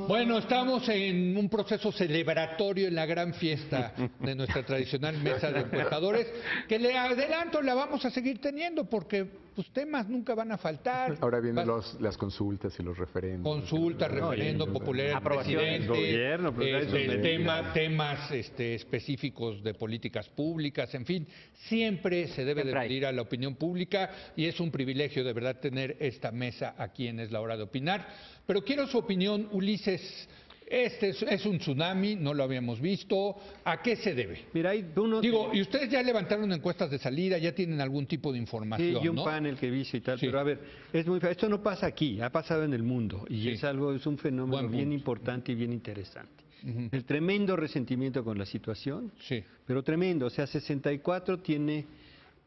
Bueno, estamos en un proceso celebratorio en la gran fiesta de nuestra tradicional mesa de encuestadores, que le adelanto, la vamos a seguir teniendo porque pues temas nunca van a faltar. Ahora vienen las consultas y los referendos. Consulta, referendo, popular, aprobación del gobierno, temas específicos de políticas públicas, en fin, siempre se debe de pedir a la opinión pública y es un privilegio de verdad tener esta mesa aquí en Es la Hora de Opinar. Pero quiero su opinión, Ulises. Este es un tsunami, no lo habíamos visto. ¿A qué se debe? Mira, y ustedes ya levantaron encuestas de salida, ya tienen algún tipo de información, sí, y un ¿no? panel que hice y tal, Sí. pero a ver, esto no pasa aquí, ha pasado en el mundo y Sí. es un fenómeno Buen bien punto. importante y bien interesante. Ujú. El tremendo resentimiento con la situación, Sí. pero tremendo, o sea, 64 tiene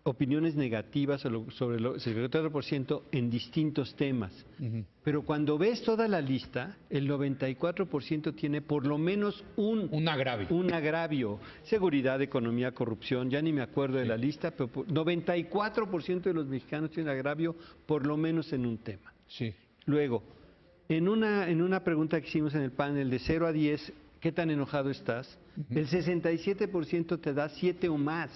opiniones negativas sobre el 64% en distintos temas. Ujú. Pero cuando ves toda la lista, el 94% tiene por lo menos Un agravio. un agravio. Seguridad, economía, corrupción, ya ni me acuerdo de la lista, pero 94% de los mexicanos tienen agravio por lo menos en un tema. Sí. Luego, en una pregunta que hicimos en el panel de 0 a 10, ¿qué tan enojado estás? El 67% te da 7 o más.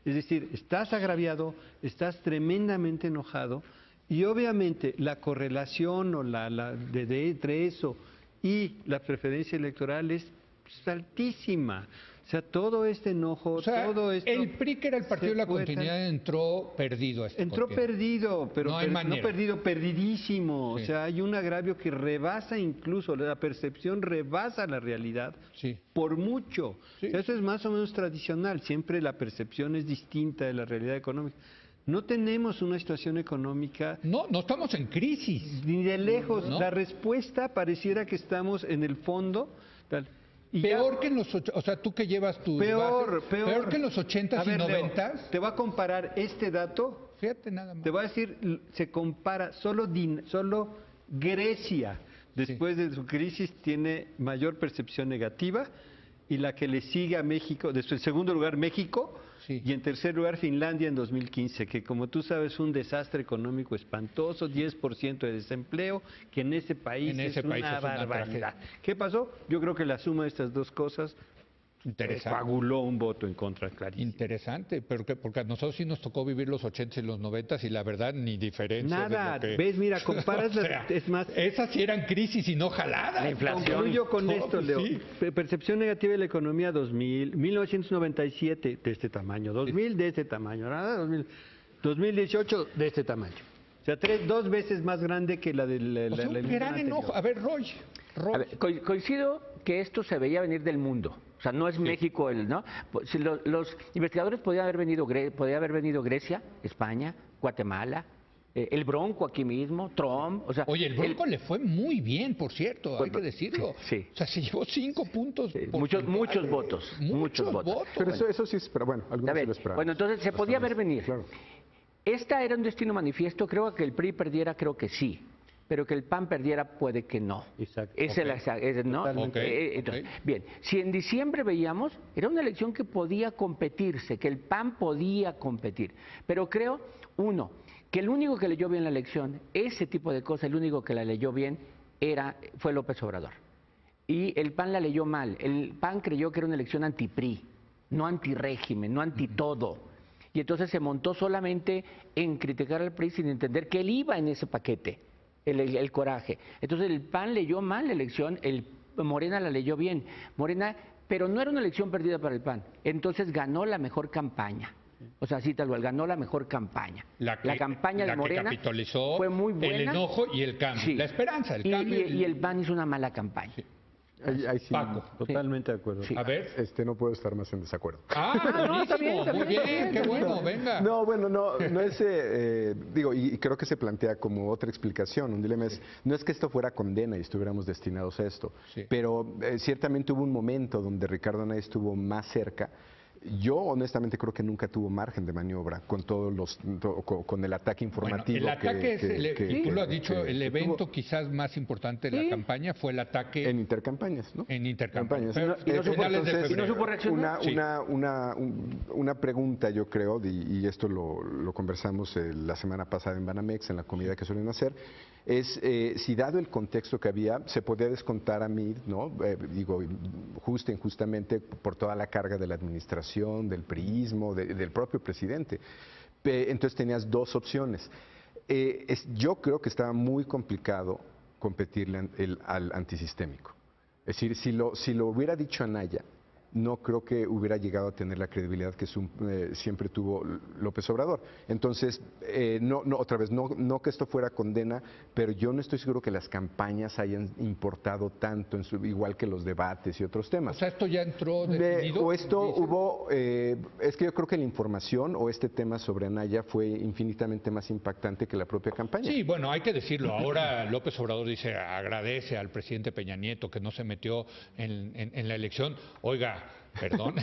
Es decir, estás agraviado, estás tremendamente enojado y obviamente la correlación o entre eso y la preferencia electoral es altísima. O sea, todo este enojo, O sea, todo esto... el PRI, que era el Partido de la Continuidad, entró perdido a este Entró contienda. perdido, pero No hay no manera. perdido, perdidísimo. Sí. O sea, hay un agravio que rebasa incluso, la percepción rebasa la realidad Sí. por mucho. Sí. O sea, eso es más o menos tradicional, siempre la percepción es distinta de la realidad económica. No tenemos una situación económica No estamos en crisis. ni de lejos. ¿No? La respuesta pareciera que estamos en el fondo. Tal. Y Peor ya- que en los... O sea, tú que llevas tus Peor. Peor que en los 80s A ver, y Leo, 90s. te voy a comparar este dato. Fíjate nada más. Te voy a decir, se compara, solo Grecia, después de su crisis, tiene mayor percepción negativa, y la que le sigue a México, en segundo lugar México, Sí. y en tercer lugar Finlandia en 2015, que como tú sabes es un desastre económico espantoso, 10% de desempleo, que en ese país, En ese es, país una es una barbaridad. ¿Qué pasó? Yo creo que la suma de estas dos cosas Interesante. coaguló un voto en contra, clarísimo. Interesante, pero porque a nosotros sí nos tocó vivir los 80s y los 90s y la verdad ni diferencia. Nada, de lo que... ves, mira, comparas, O sea, es más... esas sí eran crisis y no jaladas. La inflación. Concluyo con No, esto, pues Leo. sí. Percepción negativa de la economía 2000, 1997 de este tamaño, 2000 de este tamaño, ¿verdad? 2018 de este tamaño. O sea, dos veces más grande que la del O sea, un gran enojo. A ver, Roy. A ver, coincido que esto se veía venir del mundo. O sea, no es México ¿no? Pues, si los investigadores podían haber venido, podía haber venido Grecia, España, Guatemala, el Bronco aquí mismo, Trump. O sea, Oye, el Bronco le fue muy bien, por cierto, hay que decirlo. Sí. O sea, se llevó 5 puntos. muchos votos. Muchos votos. Pero eso sí, pero bueno, algunos sí lo esperaban. Bueno, entonces se podía ver venir. Claro. Esta era un destino manifiesto. Creo que el PRI perdiera, creo que sí. Pero que el PAN perdiera, puede que no. Exacto. Esa es ¿no? Totalmente. Entonces, bien, si en diciembre veíamos, era una elección que podía competirse, que el PAN podía competir. Pero creo, uno, que el único que leyó bien la elección, ese tipo de cosas, el único que la leyó bien fue López Obrador. Y el PAN la leyó mal. El PAN creyó que era una elección anti-PRI, no anti-régimen, no anti-todo. Y entonces se montó solamente en criticar al PRI sin entender que él iba en ese paquete. El coraje. Entonces el PAN leyó mal la elección, Morena la leyó bien. Morena, pero no era una elección perdida para el PAN. Entonces ganó la mejor campaña. O sea, sí, tal cual, ganó la mejor campaña. La campaña de Morena que capitalizó fue muy buena. El enojo y el cambio. Sí. La esperanza, el cambio. Y el PAN hizo una mala campaña. Sí. Ahí sí, Paco. Totalmente de acuerdo. Sí. A ver. no puedo estar más en desacuerdo. No, está bien, muy bien, qué bueno, venga. No, bueno, no es, digo, y creo que se plantea como otra explicación, un dilema es, no es que esto fuera condena y estuviéramos destinados a esto, Sí. pero ciertamente hubo un momento donde Ricardo Anaya estuvo más cerca yo honestamente creo que nunca tuvo margen de maniobra con con el ataque informativo. Bueno, el ataque, y tú lo has dicho, el evento quizás más importante de la campaña fue el ataque en intercampañas, ¿no? En intercampañas. ¿Y no supo reaccionar? Una pregunta, yo creo, y esto lo conversamos la semana pasada en Banamex, en la comida que suelen hacer, es si dado el contexto que había, se podía descontar a mí, ¿no? Digo, justo e injustamente por toda la carga de la administración, del priismo, del propio presidente. Entonces tenías dos opciones. Yo creo que estaba muy complicado competirle al antisistémico. Es decir, si lo hubiera dicho Anaya, no creo que hubiera llegado a tener la credibilidad que siempre tuvo López Obrador. Entonces, otra vez, no que esto fuera condena, pero yo no estoy seguro que las campañas hayan importado tanto, igual que los debates y otros temas. O sea, esto ya entró definido. O esto hubo, es que yo creo que la información o este tema sobre Anaya fue infinitamente más impactante que la propia campaña. Sí, bueno, hay que decirlo. Ahora López Obrador dice, agradece al presidente Peña Nieto que no se metió en la elección. Oiga, perdón,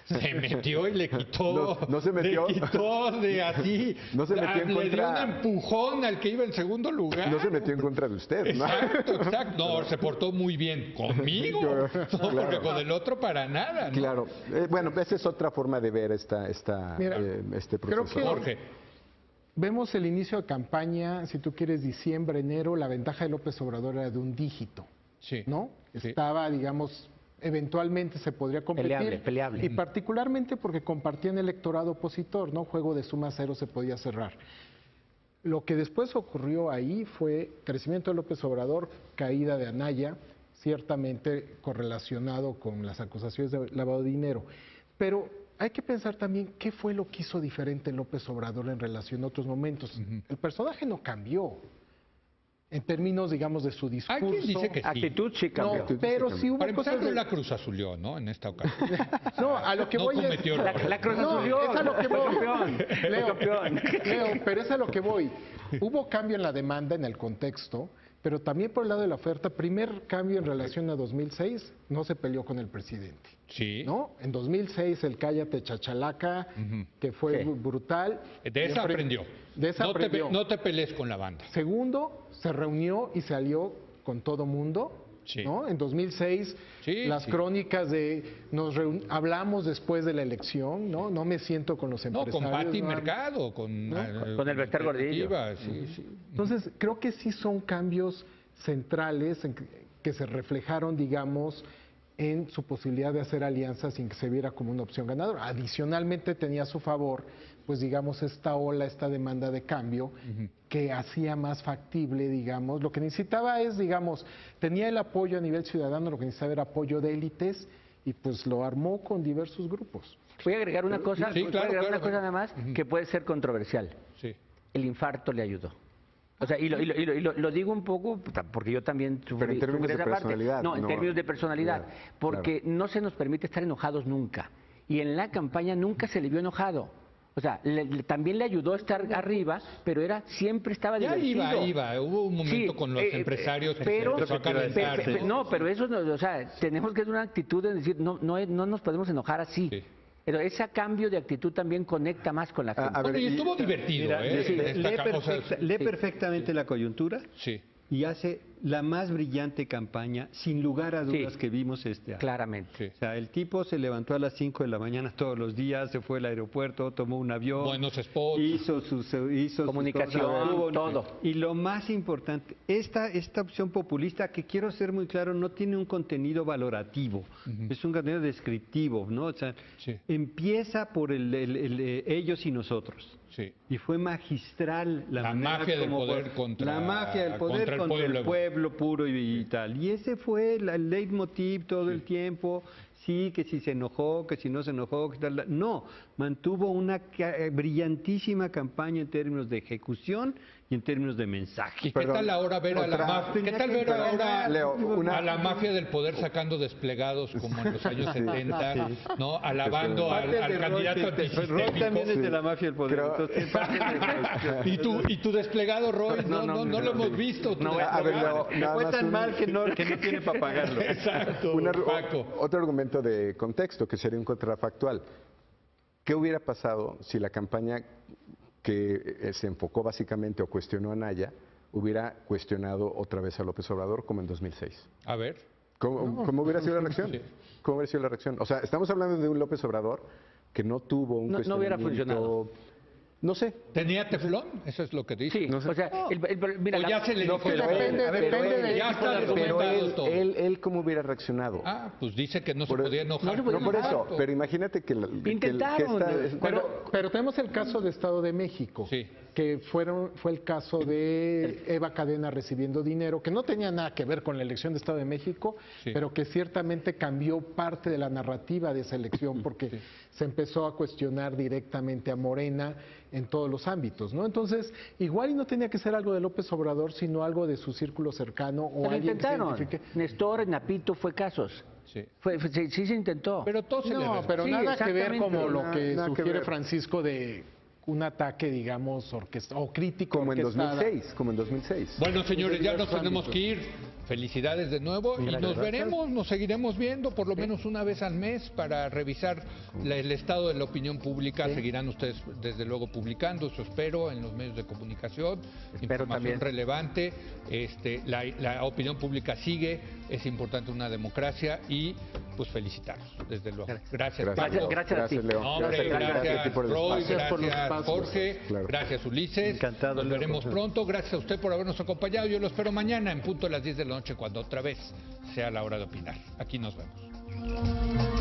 se metió y le quitó. No se metió. Le quitó de así. No se metió en le contra. dio un empujón al que iba en segundo lugar. No se metió en contra de usted, ¿no? Exacto. No, se portó muy bien conmigo. No, Claro. porque con el otro para nada, ¿no? Claro. Bueno, esa es otra forma de ver este proceso. creo que- Jorge. Vemos el inicio de campaña, si tú quieres, diciembre, enero, la ventaja de López Obrador era de un dígito, Sí. ¿no? Sí. Estaba, digamos, eventualmente se podría competir. Peleable. Y particularmente porque compartían electorado opositor, ¿no? Juego de suma cero se podía cerrar. Lo que después ocurrió ahí fue crecimiento de López Obrador, caída de Anaya, ciertamente correlacionado con las acusaciones de lavado de dinero. Pero hay que pensar también qué fue lo que hizo diferente López Obrador en relación a otros momentos. El personaje no cambió en términos, digamos, de su discurso. Hay quien dice que sí. Actitud sí cambió. No, pero sí hubo Para empezar, cosas no de- la Cruz Azulió, ¿no? En esta ocasión. No, a lo que No voy cometió es... errores. La Cruz No, Azulió. es a lo que Fue voy. campeón. Fue Leo, campeón. Leo, pero es a lo que voy. Hubo cambio en la demanda, en el contexto, pero también por el lado de la oferta, primer cambio en relación a 2006, no se peleó con el presidente. Sí. ¿No? En 2006 el cállate chachalaca, que fue Sí. brutal. De esa Siempre- aprendió. De esa aprendió. No te pelees con la banda. Segundo, se reunió y se alió con todo mundo. Sí. ¿No? En 2006, Sí, las sí. crónicas de hablamos después de la elección, ¿no? No me siento con los No, empresarios. con Pati ¿no? Mercado, con Con el Bester Gordillo. Sí, sí. Entonces, creo que sí son cambios centrales que se reflejaron, digamos, en su posibilidad de hacer alianzas sin que se viera como una opción ganadora. Adicionalmente tenía a su favor, pues digamos, esta ola, esta demanda de cambio que hacía más factible, digamos, lo que necesitaba es, digamos, tenía el apoyo a nivel ciudadano, lo que necesitaba era apoyo de élites y pues lo armó con diversos grupos. Voy a agregar una cosa, Sí, voy a claro, agregar claro. una cosa nada más que puede ser controversial. Sí. El infarto le ayudó. O sea, y lo digo un poco porque yo también Pero en términos sufrí de esa parte. personalidad, No, en no- términos de personalidad. Claro, Porque no se nos permite estar enojados nunca. Y en la campaña nunca se le vio enojado. O sea, también le ayudó a estar arriba, pero siempre estaba Ya divertido. iba. Hubo un momento Sí, con los empresarios que pero, se empezó a calentar. no, pero eso, o sea, tenemos que tener una actitud de decir, no nos podemos enojar así. Sí. Pero ese cambio de actitud también conecta más con la gente. A ver, Bueno, y estuvo divertido, Mira, ¿eh? lee perfectamente la coyuntura Sí. y hace la más brillante campaña, sin lugar a dudas, Sí. que vimos este año. Claramente. Sí. O sea, el tipo se levantó a las 5 de la mañana todos los días, se fue al aeropuerto, tomó un avión, Buenos spots. hizo sus Comunicación, cosas, tuvo- todo. Y lo más importante, esta opción populista, que quiero ser muy claro, no tiene un contenido valorativo, es un contenido descriptivo, ¿no? O sea, Sí. empieza por ellos y nosotros. Sí. Y fue magistral La manera mafia del como poder contra- la mafia del poder contra el pueblo puro y tal. Y ese fue el leitmotiv todo el tiempo. Sí, que si se enojó, que si no se enojó, que tal. No, mantuvo una brillantísima campaña en términos de ejecución y en términos de mensaje. ¿Y qué tal ahora ver a la otra- mafia? ¿Qué tal ver ahora Leo, a la mafia del poder sacando desplegados como en los años 70, ¿no? Alabando al candidato Roy antisistémico. también es de la mafia del poder. Creo- Entonces, parte de- ¿Y tu desplegado, Roy? No lo hemos visto. A ver, Leo, Le nada fue más tan mal que no tiene para pagarlo. Exacto, Paco. Otro argumento elemento de contexto, que sería un contrafactual. ¿Qué hubiera pasado si la campaña que se enfocó básicamente o cuestionó a Naya hubiera cuestionado otra vez a López Obrador como en 2006? A ver. ¿Cómo hubiera sido la reacción? Sí. ¿Cómo hubiera sido la reacción? O sea, estamos hablando de un López Obrador que no tuvo un No hubiera cuestionamiento. funcionado. No sé. ¿Tenía teflón? Eso es lo que dice. Sí, No sé. o sea, mira, O ya se le dijo pero de- depende- depende de- ya está Pero documentado todo. él ¿cómo hubiera reaccionado? Ah, pues dice que no se Por- podía enojar. no se podía No por enojar. eso, pero imagínate que... Intentaron, Pero tenemos el caso de Estado de México, Sí. que fue el caso de Eva Cadena recibiendo dinero, que no tenía nada que ver con la elección de Estado de México, Sí. pero que ciertamente cambió parte de la narrativa de esa elección, porque se empezó a cuestionar directamente a Morena en todos los ámbitos, ¿no? Entonces, igual y no tenía que ser algo de López Obrador, sino algo de su círculo cercano o Pero alguien que se intentaron. identifique. Néstor, Napito, fue casos. Sí. Sí se intentó. Pero todo se le No, pero Sí, nada que ver exactamente. como lo que Nada que sugiere ver. Francisco de un ataque, digamos, o crítico Como en orquestada. 2006. Bueno, señores, ya nos diversos tenemos ámbitos. que ir. Felicidades de nuevo y nos veremos, nos seguiremos viendo por lo menos una vez al mes para revisar el estado de la opinión pública. Seguirán ustedes, desde luego, publicando, eso espero, en los medios de comunicación. Información también. relevante. La opinión pública sigue, es importante una democracia y pues felicitarlos, desde luego. Gracias, Pablo. Gracias a ti. León. No, hombre, Gracias a ti por el Roy, espacio. Gracias por los gracias espacios. Jorge, Claro. gracias Ulises. Encantado, Nos Leo. veremos pronto. Gracias a usted por habernos acompañado. Yo lo espero mañana en punto a las 10 de la noche cuando otra vez sea la hora de opinar. Aquí nos vemos.